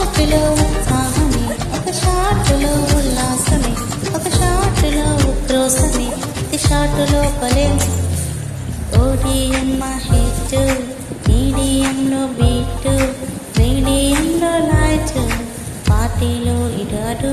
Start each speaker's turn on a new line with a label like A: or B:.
A: షాట్లో ఉత్సాహమే, ఒక షాట్లో ఉల్లాసమే, ఒక షాట్లో ఉక్రోసమే, ప్రతి షాట్లో పలేంచి ఓడిఎం హిట్, మీడియంలో బీట్, మీడియంలో లైట్, పార్టీలో ఇటు అటు